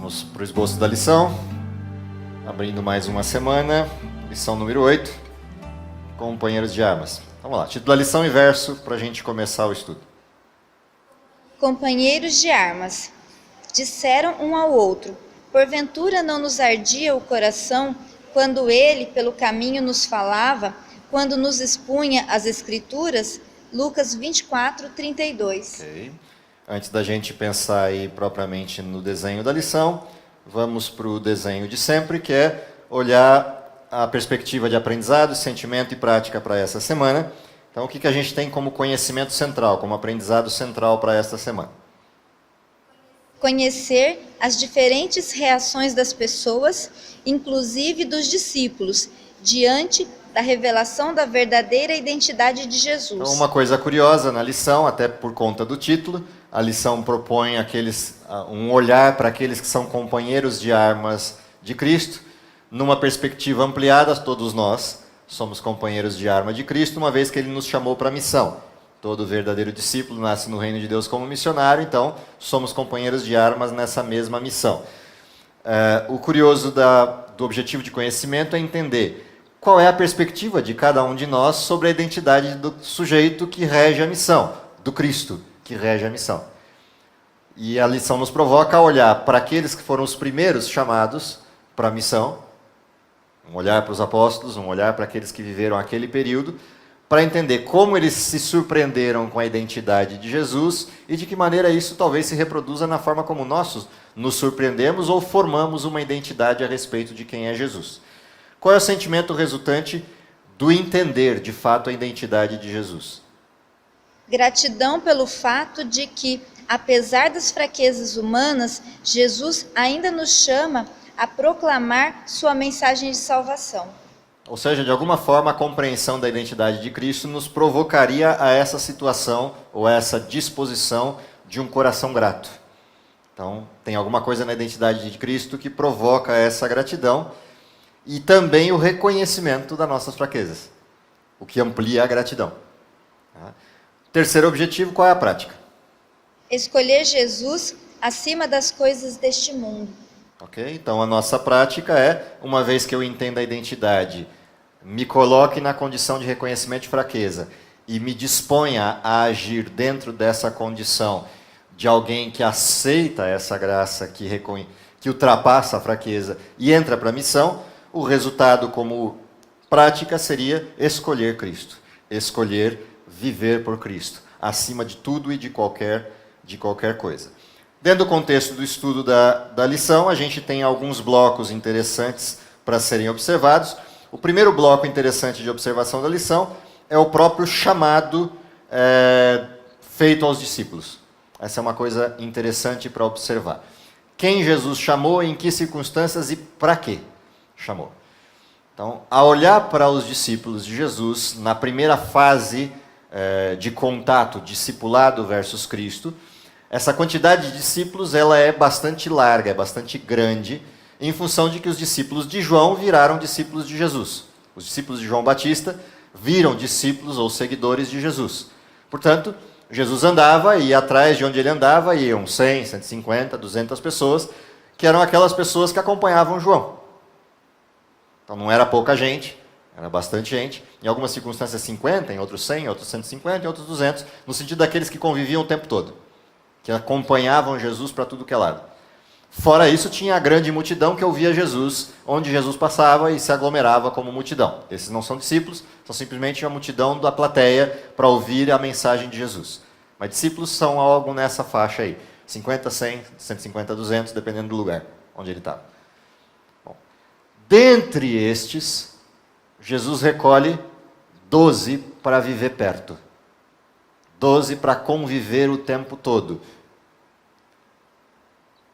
Vamos para o esboço da lição, abrindo mais uma semana, lição número 8, companheiros de armas. Vamos lá, título da lição e verso para a gente começar o estudo. Companheiros de armas, disseram um ao outro, porventura não nos ardia o coração quando ele pelo caminho nos falava, quando nos expunha as escrituras? Lucas 24, 32. Ok. Antes da gente pensar aí propriamente no desenho da lição, vamos para o desenho de sempre, que é olhar a perspectiva de aprendizado, sentimento e prática para essa semana. Então, o que a gente tem como conhecimento central, como aprendizado central para esta semana? Conhecer as diferentes reações das pessoas, inclusive dos discípulos, diante da revelação da verdadeira identidade de Jesus. Então, uma coisa curiosa na lição, até por conta do título, a lição propõe um olhar para aqueles que são companheiros de armas de Cristo, numa perspectiva ampliada, todos nós somos companheiros de arma de Cristo, uma vez que ele nos chamou para a missão. Todo verdadeiro discípulo nasce no reino de Deus como missionário, então somos companheiros de armas nessa mesma missão. O curioso do objetivo de conhecimento é entender qual é a perspectiva de cada um de nós sobre a identidade do sujeito que rege a missão, do Cristo que rege a missão. E a lição nos provoca a olhar para aqueles que foram os primeiros chamados para a missão, um olhar para os apóstolos, um olhar para aqueles que viveram aquele período, para entender como eles se surpreenderam com a identidade de Jesus e de que maneira isso talvez se reproduza na forma como nós nos surpreendemos ou formamos uma identidade a respeito de quem é Jesus. Qual é o sentimento resultante do entender, de fato, a identidade de Jesus? Gratidão pelo fato de que, apesar das fraquezas humanas, Jesus ainda nos chama a proclamar sua mensagem de salvação. Ou seja, de alguma forma, a compreensão da identidade de Cristo nos provocaria a essa situação ou a essa disposição de um coração grato. Então, tem alguma coisa na identidade de Cristo que provoca essa gratidão e também o reconhecimento das nossas fraquezas, o que amplia a gratidão. Terceiro objetivo, qual é a prática? Escolher Jesus acima das coisas deste mundo. Ok? Então, a nossa prática é, uma vez que eu entenda a identidade, me coloque na condição de reconhecimento de fraqueza e me disponha a agir dentro dessa condição de alguém que aceita essa graça, que ultrapassa a fraqueza e entra para a missão, o resultado como prática seria escolher Cristo, escolher viver por Cristo, acima de tudo e de qualquer coisa. Dentro do contexto do estudo da lição, a gente tem alguns blocos interessantes para serem observados. O primeiro bloco interessante de observação da lição é o próprio chamado feito aos discípulos. Essa é uma coisa interessante para observar. Quem Jesus chamou, em que circunstâncias e para quê chamou. Então, a olhar para os discípulos de Jesus, na primeira fase de contato, discipulado versus Cristo, essa quantidade de discípulos ela é bastante larga, é bastante grande, em função de que os discípulos de João viraram discípulos de Jesus. Os discípulos de João Batista viram discípulos ou seguidores de Jesus. Portanto, Jesus andava e atrás de onde ele andava iam 100, 150, 200 pessoas, que eram aquelas pessoas que acompanhavam João. Então não era pouca gente, era bastante gente. Em algumas circunstâncias 50, em outros 100, em outros 150, em outros 200, no sentido daqueles que conviviam o tempo todo, que acompanhavam Jesus para tudo que é lado. Fora isso, tinha a grande multidão que ouvia Jesus, onde Jesus passava e se aglomerava como multidão. Esses não são discípulos, são simplesmente a multidão da plateia para ouvir a mensagem de Jesus. Mas discípulos são algo nessa faixa aí, 50, 100, 150, 200, dependendo do lugar onde ele estava. Bom, dentre estes, Jesus recolhe 12 para viver perto. 12 para conviver o tempo todo.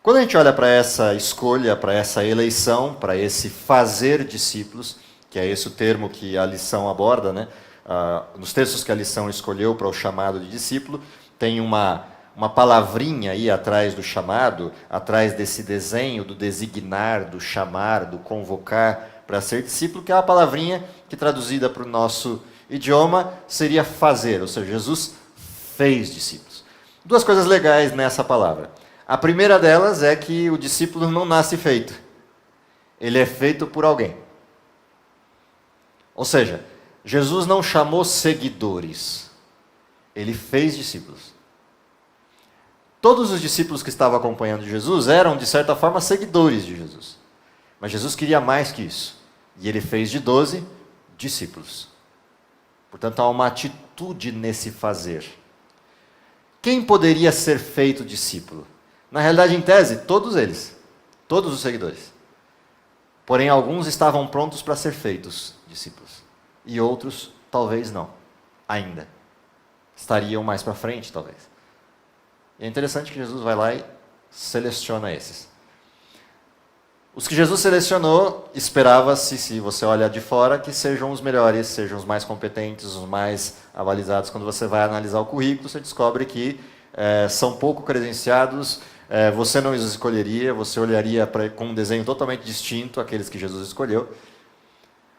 Quando a gente olha para essa escolha, para essa eleição, para esse fazer discípulos, que é esse o termo que a lição aborda, né? Nos textos que a lição escolheu para o chamado de discípulo, tem uma palavrinha aí atrás do chamado, atrás desse desenho do designar, do chamar, do convocar para ser discípulo, que é uma palavrinha que traduzida para o nosso idioma seria fazer, ou seja, Jesus fez discípulos. Duas coisas legais nessa palavra. A primeira delas é que o discípulo não nasce feito. Ele é feito por alguém. Ou seja, Jesus não chamou seguidores. Ele fez discípulos. Todos os discípulos que estavam acompanhando Jesus eram, de certa forma, seguidores de Jesus. Mas Jesus queria mais que isso. E ele fez de 12 discípulos. Portanto, há uma atitude nesse fazer. Quem poderia ser feito discípulo? Na realidade, em tese, todos eles. Todos os seguidores. Porém, alguns estavam prontos para ser feitos discípulos. E outros, talvez não. Ainda. Estariam mais para frente, talvez. E é interessante que Jesus vai lá e seleciona esses. Os que Jesus selecionou, esperava-se, se você olha de fora, que sejam os melhores, sejam os mais competentes, os mais avalizados. Quando você vai analisar o currículo, você descobre que são pouco credenciados, você não os escolheria, você olharia com um desenho totalmente distinto àqueles que Jesus escolheu.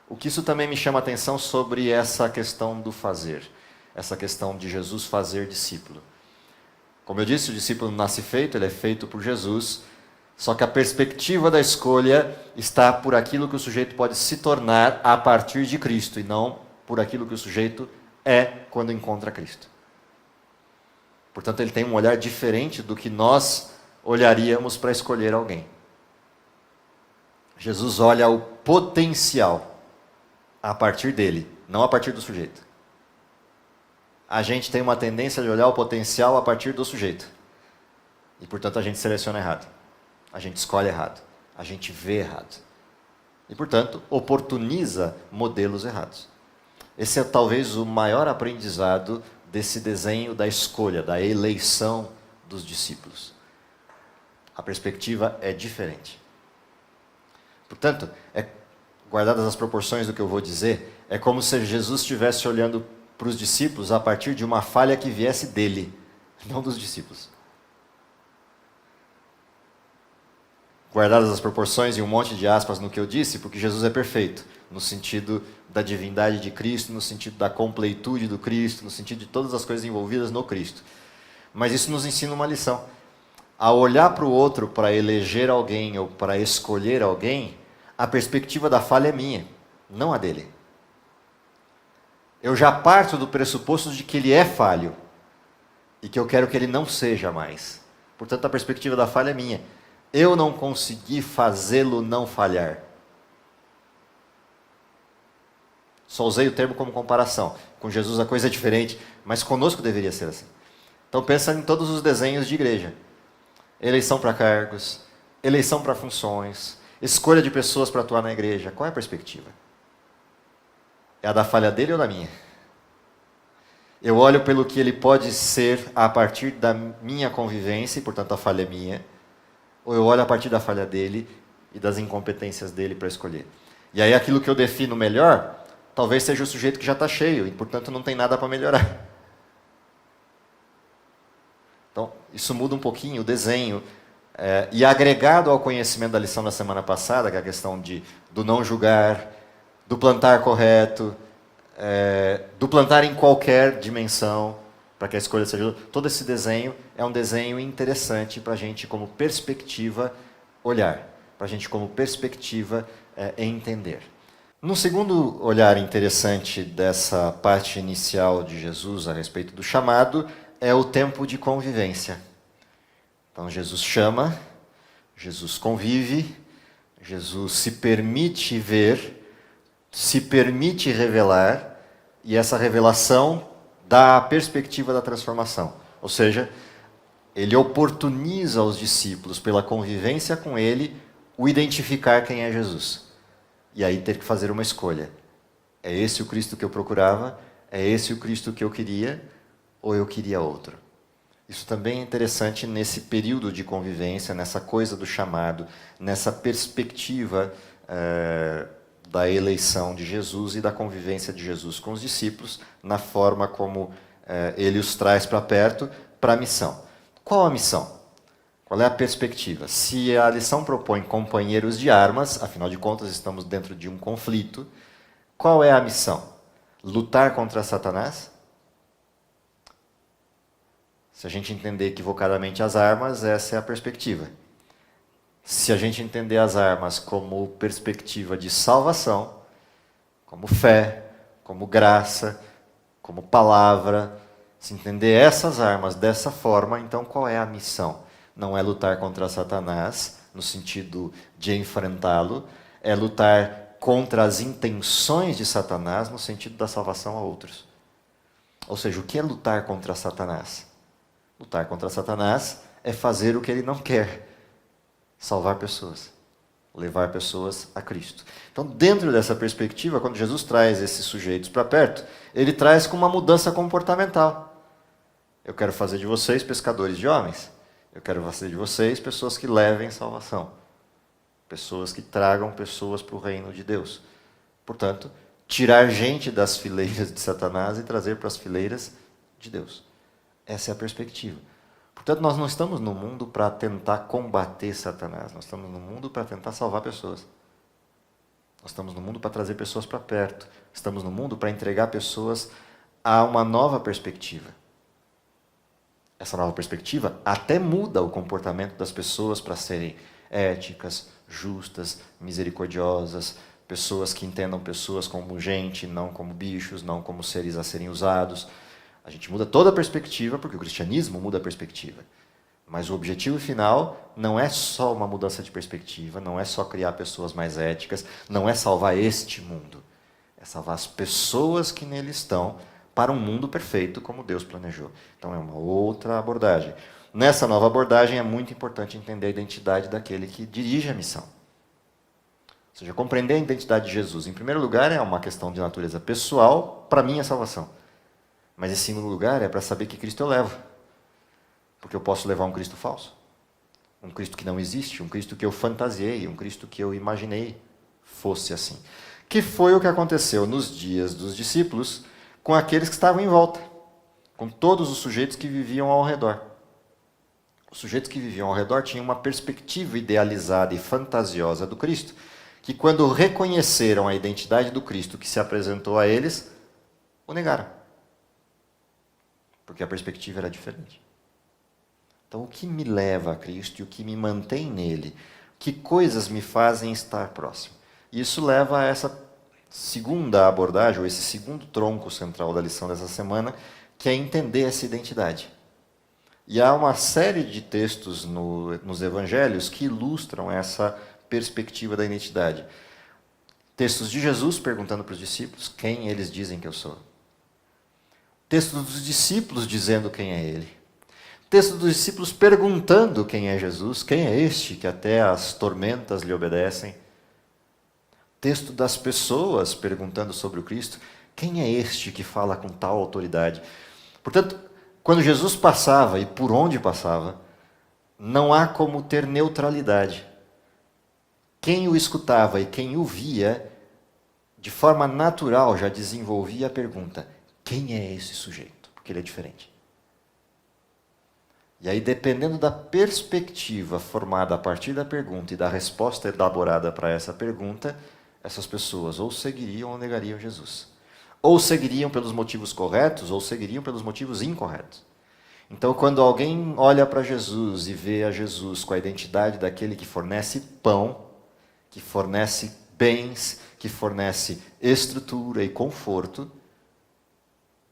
O que isso também me chama a atenção sobre essa questão do fazer, essa questão de Jesus fazer discípulo. Como eu disse, o discípulo não nasce feito, ele é feito por Jesus, só que a perspectiva da escolha está por aquilo que o sujeito pode se tornar a partir de Cristo, e não por aquilo que o sujeito é quando encontra Cristo. Portanto, ele tem um olhar diferente do que nós olharíamos para escolher alguém. Jesus olha o potencial a partir dele, não a partir do sujeito. A gente tem uma tendência de olhar o potencial a partir do sujeito. E, portanto, a gente seleciona errado. A gente escolhe errado. A gente vê errado. E, portanto, oportuniza modelos errados. Esse é talvez o maior aprendizado desse desenho da escolha, da eleição dos discípulos. A perspectiva é diferente. Portanto, guardadas as proporções do que eu vou dizer, é como se Jesus estivesse olhando para os discípulos a partir de uma falha que viesse dele, não dos discípulos. Guardadas as proporções e um monte de aspas no que eu disse, porque Jesus é perfeito, no sentido da divindade de Cristo, no sentido da completude do Cristo, no sentido de todas as coisas envolvidas no Cristo. Mas isso nos ensina uma lição. Ao olhar para o outro para eleger alguém ou para escolher alguém, a perspectiva da falha é minha, não a dele. Eu já parto do pressuposto de que ele é falho e que eu quero que ele não seja mais. Portanto, a perspectiva da falha é minha. Eu não consegui fazê-lo não falhar. Só usei o termo como comparação. Com Jesus a coisa é diferente, mas conosco deveria ser assim. Então pensa em todos os desenhos de igreja. Eleição para cargos, eleição para funções, escolha de pessoas para atuar na igreja. Qual é a perspectiva? É a da falha dele ou da minha? Eu olho pelo que ele pode ser a partir da minha convivência, e portanto a falha é minha, ou eu olho a partir da falha dele e das incompetências dele para escolher. E aí aquilo que eu defino melhor, talvez seja o sujeito que já está cheio, e portanto não tem nada para melhorar. Então, isso muda um pouquinho o desenho, e agregado ao conhecimento da lição da semana passada, que é a questão do não julgar, do plantar correto, do plantar em qualquer dimensão, para que a escolha seja... Todo esse desenho é um desenho interessante para a gente, como perspectiva, olhar. Para a gente, como perspectiva, entender. Um segundo olhar interessante dessa parte inicial de Jesus a respeito do chamado é o tempo de convivência. Então, Jesus chama, Jesus convive, Jesus se permite ver, se permite revelar, e essa revelação dá a perspectiva da transformação. Ou seja, ele oportuniza aos discípulos, pela convivência com ele, o identificar quem é Jesus. E aí ter que fazer uma escolha. É esse o Cristo que eu procurava? É esse o Cristo que eu queria? Ou eu queria outro? Isso também é interessante nesse período de convivência, nessa coisa do chamado, nessa perspectiva da eleição de Jesus e da convivência de Jesus com os discípulos, na forma como ele os traz para perto, para a missão. Qual a missão? Qual é a perspectiva? Se a lição propõe companheiros de armas, afinal de contas estamos dentro de um conflito, qual é a missão? Lutar contra Satanás? Se a gente entender equivocadamente as armas, essa é a perspectiva. Se a gente entender as armas como perspectiva de salvação, como fé, como graça, como palavra, se entender essas armas dessa forma, então qual é a missão? Não é lutar contra Satanás, no sentido de enfrentá-lo, é lutar contra as intenções de Satanás, no sentido da salvação a outros. Ou seja, o que é lutar contra Satanás? Lutar contra Satanás é fazer o que ele não quer. Salvar pessoas, levar pessoas a Cristo. Então, dentro dessa perspectiva, quando Jesus traz esses sujeitos para perto, ele traz com uma mudança comportamental. Eu quero fazer de vocês pescadores de homens. Eu quero fazer de vocês pessoas que levem salvação. Pessoas que tragam pessoas para o reino de Deus. Portanto, tirar gente das fileiras de Satanás e trazer para as fileiras de Deus. Essa é a perspectiva. Portanto, nós não estamos no mundo para tentar combater Satanás. Nós estamos no mundo para tentar salvar pessoas. Nós estamos no mundo para trazer pessoas para perto. Estamos no mundo para entregar pessoas a uma nova perspectiva. Essa nova perspectiva até muda o comportamento das pessoas para serem éticas, justas, misericordiosas, pessoas que entendam pessoas como gente, não como bichos, não como seres a serem usados. A gente muda toda a perspectiva, porque o cristianismo muda a perspectiva. Mas o objetivo final não é só uma mudança de perspectiva, não é só criar pessoas mais éticas, não é salvar este mundo. É salvar as pessoas que nele estão para um mundo perfeito como Deus planejou. Então é uma outra abordagem. Nessa nova abordagem é muito importante entender a identidade daquele que dirige a missão. Ou seja, compreender a identidade de Jesus. Em primeiro lugar, é uma questão de natureza pessoal, para mim é salvação. Mas em segundo lugar, é para saber que Cristo eu levo. Porque eu posso levar um Cristo falso. Um Cristo que não existe, um Cristo que eu fantasiei, um Cristo que eu imaginei fosse assim. Que foi o que aconteceu nos dias dos discípulos com aqueles que estavam em volta, com todos os sujeitos que viviam ao redor. Os sujeitos que viviam ao redor tinham uma perspectiva idealizada e fantasiosa do Cristo, que quando reconheceram a identidade do Cristo que se apresentou a eles, o negaram. Porque a perspectiva era diferente. Então, o que me leva a Cristo e o que me mantém nele? Que coisas me fazem estar próximo? Isso leva a essa segunda abordagem, ou esse segundo tronco central da lição dessa semana, que é entender essa identidade. E há uma série de textos nos evangelhos que ilustram essa perspectiva da identidade. Textos de Jesus perguntando para os discípulos quem eles dizem que eu sou. Texto dos discípulos dizendo quem é ele. Texto dos discípulos perguntando quem é Jesus, quem é este que até as tormentas lhe obedecem. Texto das pessoas perguntando sobre o Cristo, quem é este que fala com tal autoridade? Portanto, quando Jesus passava e por onde passava, não há como ter neutralidade. Quem o escutava e quem o via, de forma natural já desenvolvia a pergunta, quem é esse sujeito? Porque ele é diferente. E aí, dependendo da perspectiva formada a partir da pergunta e da resposta elaborada para essa pergunta, essas pessoas ou seguiriam ou negariam Jesus. Ou seguiriam pelos motivos corretos, ou seguiriam pelos motivos incorretos. Então, quando alguém olha para Jesus e vê a Jesus com a identidade daquele que fornece pão, que fornece bens, que fornece estrutura e conforto,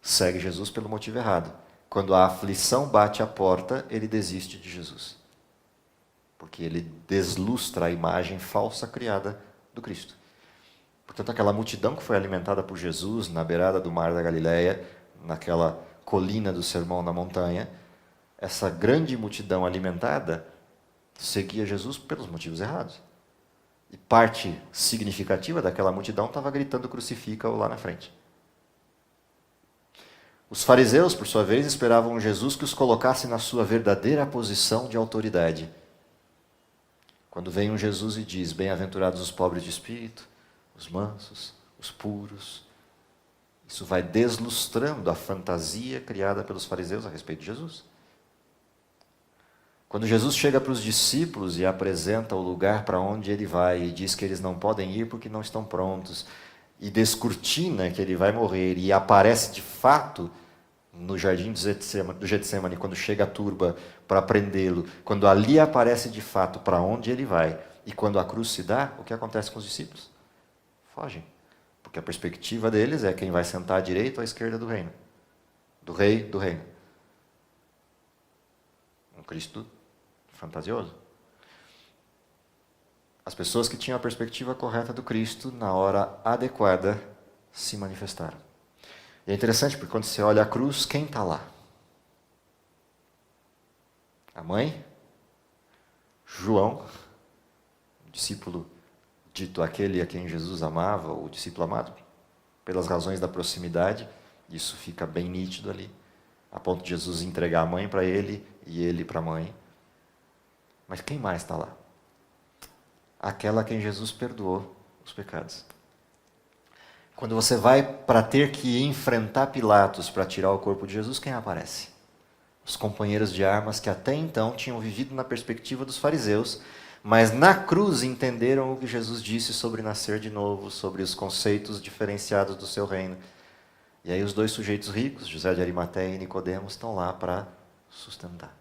segue Jesus pelo motivo errado. Quando a aflição bate à porta, ele desiste de Jesus. Porque ele deslustra a imagem falsa criada do Cristo. Portanto, aquela multidão que foi alimentada por Jesus na beirada do mar da Galileia, naquela colina do Sermão da Montanha, essa grande multidão alimentada seguia Jesus pelos motivos errados. E parte significativa daquela multidão estava gritando crucifica-o lá na frente. Os fariseus, por sua vez, esperavam Jesus que os colocasse na sua verdadeira posição de autoridade. Quando vem um Jesus e diz, bem-aventurados os pobres de espírito, os mansos, os puros, isso vai deslustrando a fantasia criada pelos fariseus a respeito de Jesus. Quando Jesus chega para os discípulos e apresenta o lugar para onde ele vai e diz que eles não podem ir porque não estão prontos, e descortina que ele vai morrer e aparece de fato no jardim do Getsemane, quando chega a turba para prendê-lo, quando ali aparece de fato para onde ele vai, e quando a cruz se dá, o que acontece com os discípulos? Fogem. Porque a perspectiva deles é quem vai sentar à direita ou à esquerda do reino. Do rei do reino. Um Cristo fantasioso. As pessoas que tinham a perspectiva correta do Cristo, na hora adequada, se manifestaram. E é interessante porque quando você olha a cruz, quem está lá? A mãe? João, o discípulo dito aquele a quem Jesus amava, o discípulo amado, pelas razões da proximidade, isso fica bem nítido ali, a ponto de Jesus entregar a mãe para ele e ele para a mãe. Mas quem mais está lá? Aquela a quem Jesus perdoou os pecados. Quando você vai para ter que enfrentar Pilatos para tirar o corpo de Jesus, quem aparece? Os companheiros de armas que até então tinham vivido na perspectiva dos fariseus, mas na cruz entenderam o que Jesus disse sobre nascer de novo, sobre os conceitos diferenciados do seu reino. E aí os dois sujeitos ricos, José de Arimateia e Nicodemos, estão lá para sustentar,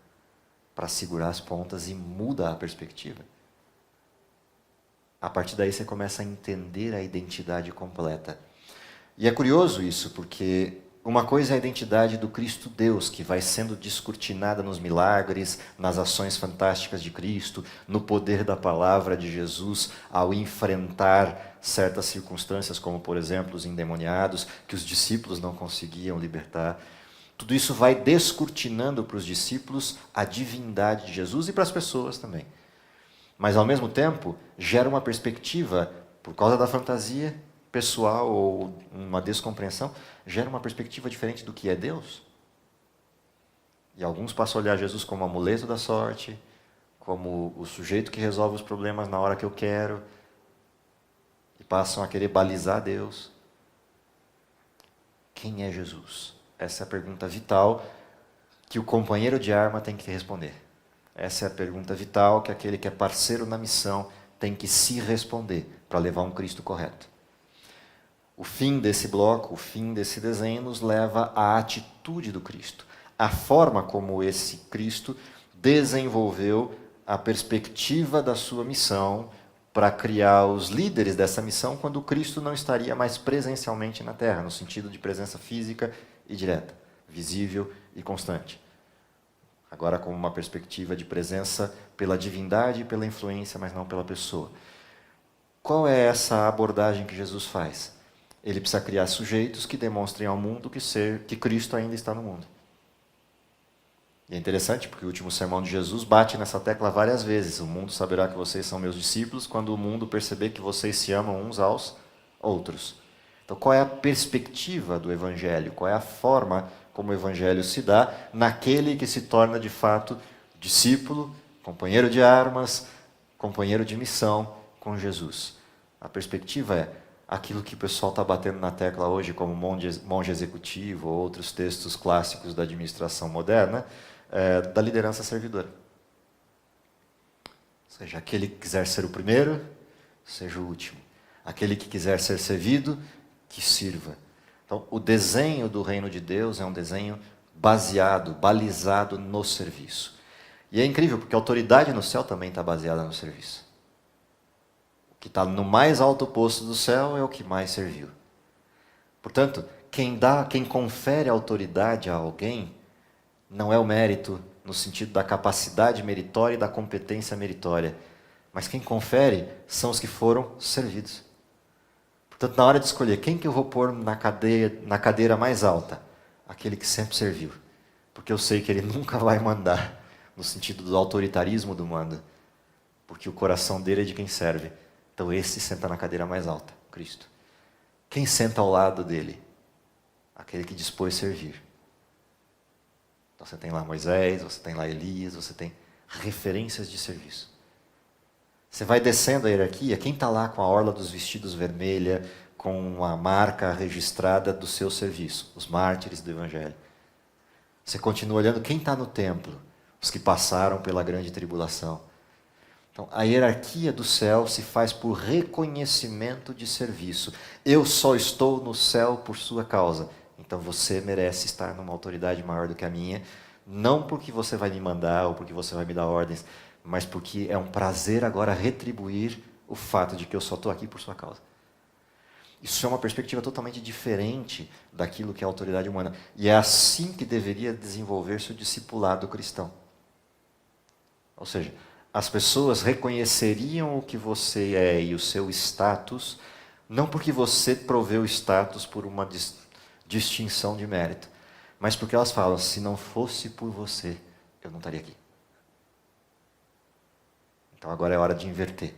para segurar as pontas, e muda a perspectiva. A partir daí você começa a entender a identidade completa. E é curioso isso, porque uma coisa é a identidade do Cristo Deus, que vai sendo descortinada nos milagres, nas ações fantásticas de Cristo, no poder da palavra de Jesus, ao enfrentar certas circunstâncias, como, por exemplo, os endemoniados, que os discípulos não conseguiam libertar. Tudo isso vai descortinando para os discípulos a divindade de Jesus e para as pessoas também. Mas, ao mesmo tempo, gera uma perspectiva, por causa da fantasia pessoal ou uma descompreensão, gera uma perspectiva diferente do que é Deus. E alguns passam a olhar Jesus como amuleto da sorte, como o sujeito que resolve os problemas na hora que eu quero, e passam a querer balizar Deus. Quem é Jesus? Essa é a pergunta vital que o companheiro de arma tem que responder. Essa é a pergunta vital que aquele que é parceiro na missão tem que se responder para levar um Cristo correto. O fim desse bloco, o fim desse desenho, nos leva à atitude do Cristo. A forma como esse Cristo desenvolveu a perspectiva da sua missão para criar os líderes dessa missão quando o Cristo não estaria mais presencialmente na Terra, no sentido de presença física e direta, visível e constante. Agora com uma perspectiva de presença pela divindade e pela influência, mas não pela pessoa. Qual é essa abordagem que Jesus faz? Ele precisa criar sujeitos que demonstrem ao mundo que Cristo ainda está no mundo. E é interessante porque o último sermão de Jesus bate nessa tecla várias vezes. O mundo saberá que vocês são meus discípulos quando o mundo perceber que vocês se amam uns aos outros. Então, qual é a perspectiva do Evangelho? Qual é a forma como o Evangelho se dá naquele que se torna, de fato, discípulo, companheiro de armas, companheiro de missão com Jesus? A perspectiva é aquilo que o pessoal está batendo na tecla hoje, como monge executivo ou outros textos clássicos da administração moderna, da liderança servidora. Ou seja, aquele que quiser ser o primeiro, seja o último. Aquele que quiser ser servido, que sirva. Então, o desenho do reino de Deus é um desenho baseado, balizado no serviço. E é incrível, porque a autoridade no céu também está baseada no serviço. O que está no mais alto posto do céu é o que mais serviu. Portanto, quem confere autoridade a alguém não é o mérito no sentido da capacidade meritória e da competência meritória, mas quem confere são os que foram servidos. Portanto, na hora de escolher quem que eu vou pôr na cadeira mais alta, aquele que sempre serviu, porque eu sei que ele nunca vai mandar no sentido do autoritarismo do mando, porque o coração dele é de quem serve. Então esse senta na cadeira mais alta, Cristo. Quem senta ao lado dele? Aquele que dispôs servir. Então você tem lá Moisés, você tem lá Elias, você tem referências de serviço. Você vai descendo a hierarquia, quem está lá com a orla dos vestidos vermelha, com a marca registrada do seu serviço? Os mártires do Evangelho. Você continua olhando quem está no templo? Os que passaram pela grande tribulação. Então, a hierarquia do céu se faz por reconhecimento de serviço. Eu só estou no céu por sua causa. Então você merece estar numa autoridade maior do que a minha, não porque você vai me mandar ou porque você vai me dar ordens, mas porque é um prazer agora retribuir o fato de que eu só estou aqui por sua causa. Isso é uma perspectiva totalmente diferente daquilo que é a autoridade humana. E é assim que deveria desenvolver-se o discipulado cristão. Ou seja, as pessoas reconheceriam o que você é e o seu status, não porque você proveu status por uma distinção de mérito, mas porque elas falam, se não fosse por você, eu não estaria aqui. Então agora é hora de inverter.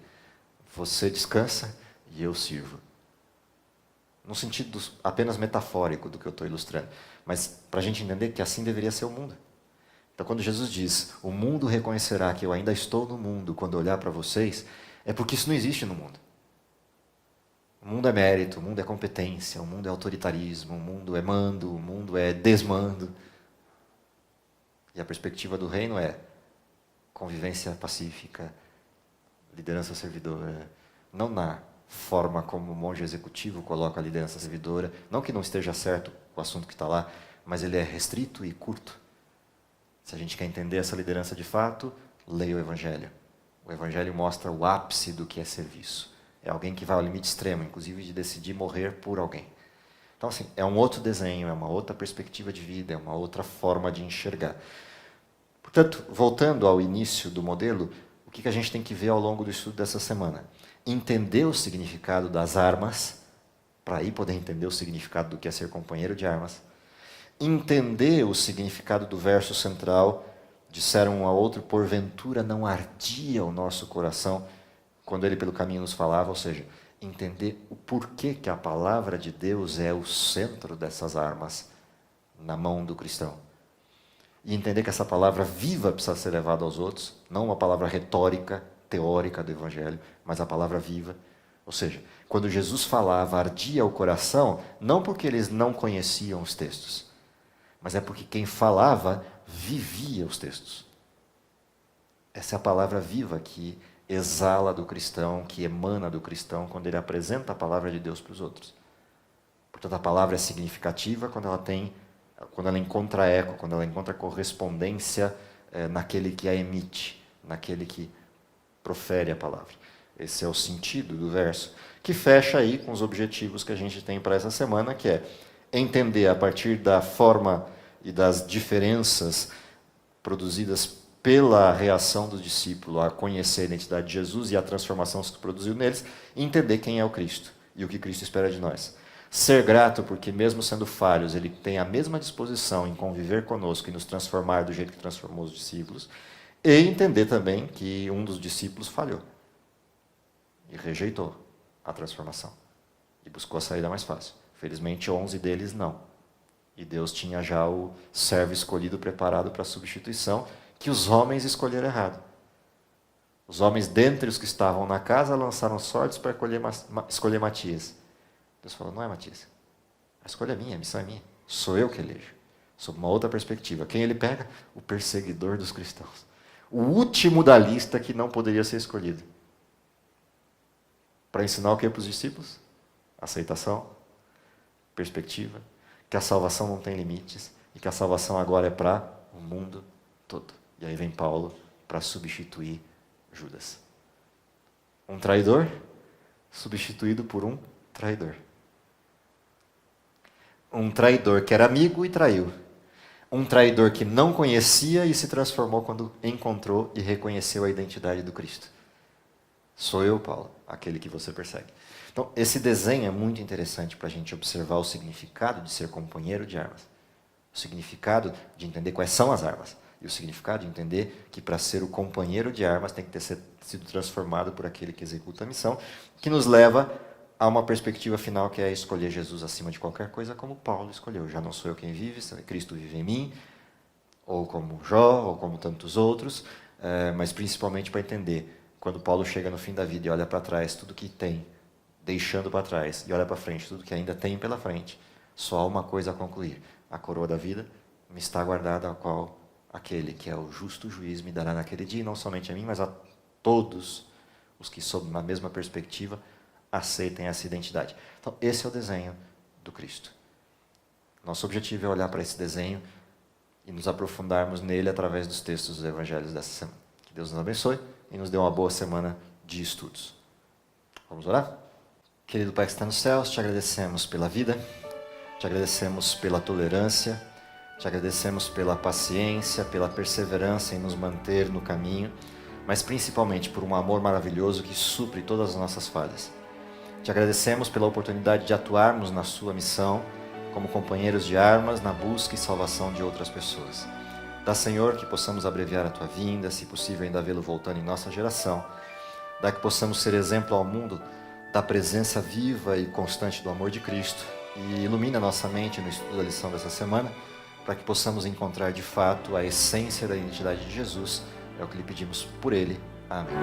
Você descansa e eu sirvo. No sentido apenas metafórico do que eu estou ilustrando, mas para a gente entender que assim deveria ser o mundo. Então quando Jesus diz, o mundo reconhecerá que eu ainda estou no mundo quando eu olhar para vocês, é porque isso não existe no mundo. O mundo é mérito, o mundo é competência, o mundo é autoritarismo, o mundo é mando, o mundo é desmando. E a perspectiva do reino é convivência pacífica, liderança servidora, não na forma como o monge executivo coloca a liderança servidora, não que não esteja certo o assunto que está lá, mas ele é restrito e curto. Se a gente quer entender essa liderança de fato, leia o Evangelho. O Evangelho mostra o ápice do que é serviço. É alguém que vai ao limite extremo, inclusive de decidir morrer por alguém. Então, assim, é um outro desenho, é uma outra perspectiva de vida, é uma outra forma de enxergar. Portanto, voltando ao início do modelo, o que a gente tem que ver ao longo do estudo dessa semana? Entender o significado das armas, para aí poder entender o significado do que é ser companheiro de armas. Entender o significado do verso central, disseram um ao outro, porventura não ardia o nosso coração, quando ele pelo caminho nos falava, ou seja, entender o porquê que a palavra de Deus é o centro dessas armas na mão do cristão. E entender que essa palavra viva precisa ser levada aos outros, não uma palavra retórica, teórica do Evangelho, mas a palavra viva. Ou seja, quando Jesus falava, ardia o coração, não porque eles não conheciam os textos, mas é porque quem falava vivia os textos. Essa é a palavra viva que exala do cristão, que emana do cristão quando ele apresenta a palavra de Deus para os outros. Portanto, a palavra é significativa quando ela encontra eco, quando ela encontra correspondência naquele que a emite, naquele que profere a palavra. Esse é o sentido do verso, que fecha aí com os objetivos que a gente tem para essa semana, que é entender a partir da forma e das diferenças produzidas pela reação do discípulo a conhecer a identidade de Jesus e a transformação que produziu neles, e entender quem é o Cristo e o que Cristo espera de nós. Ser grato porque, mesmo sendo falhos, Ele tem a mesma disposição em conviver conosco e nos transformar do jeito que transformou os discípulos, e entender também que um dos discípulos falhou e rejeitou a transformação e buscou a saída mais fácil. Felizmente, 11 deles não. E Deus tinha já o servo escolhido preparado para a substituição, que os homens escolheram errado. Os homens, dentre os que estavam na casa, lançaram sortes para escolher Matias. Deus falou, não é Matias. A escolha é minha, a missão é minha. Sou eu que elejo. Sob uma outra perspectiva. Quem ele pega? O perseguidor dos cristãos. O último da lista que não poderia ser escolhido. Para ensinar o que para os discípulos? Aceitação, perspectiva, que a salvação não tem limites e que a salvação agora é para o mundo todo. E aí vem Paulo para substituir Judas. Um traidor substituído por um traidor. Um traidor que era amigo e traiu. Um traidor que não conhecia e se transformou quando encontrou e reconheceu a identidade do Cristo. Sou eu, Paulo, aquele que você persegue. Então, esse desenho é muito interessante para a gente observar o significado de ser companheiro de armas. O significado de entender quais são as armas. E o significado de entender que para ser o companheiro de armas tem que ter sido transformado por aquele que executa a missão, que nos leva a uma perspectiva final que é escolher Jesus acima de qualquer coisa, como Paulo escolheu. Já não sou eu quem vive, Cristo vive em mim, ou como Jó, ou como tantos outros, mas principalmente para entender, quando Paulo chega no fim da vida e olha para trás tudo que tem, deixando para trás, e olha para frente tudo que ainda tem pela frente, só há uma coisa a concluir. A coroa da vida me está guardada, a qual aquele que é o justo juiz me dará naquele dia, e não somente a mim, mas a todos os que, sob uma mesma perspectiva, aceitem essa identidade. Então, esse é o desenho do Cristo. Nosso objetivo é olhar para esse desenho e nos aprofundarmos nele através dos textos dos evangelhos dessa semana. Que Deus nos abençoe e nos dê uma boa semana de estudos. Vamos orar? Querido Pai que está nos céus, te agradecemos pela vida, te agradecemos pela tolerância, te agradecemos pela paciência, pela perseverança em nos manter no caminho, mas principalmente por um amor maravilhoso que supre todas as nossas falhas. Te agradecemos pela oportunidade de atuarmos na sua missão como companheiros de armas na busca e salvação de outras pessoas. Dá, Senhor, que possamos abreviar a tua vinda, se possível ainda vê-lo voltando em nossa geração. Dá que possamos ser exemplo ao mundo da presença viva e constante do amor de Cristo. E ilumina nossa mente no estudo da lição dessa semana, para que possamos encontrar de fato a essência da identidade de Jesus. É o que lhe pedimos por Ele. Amém.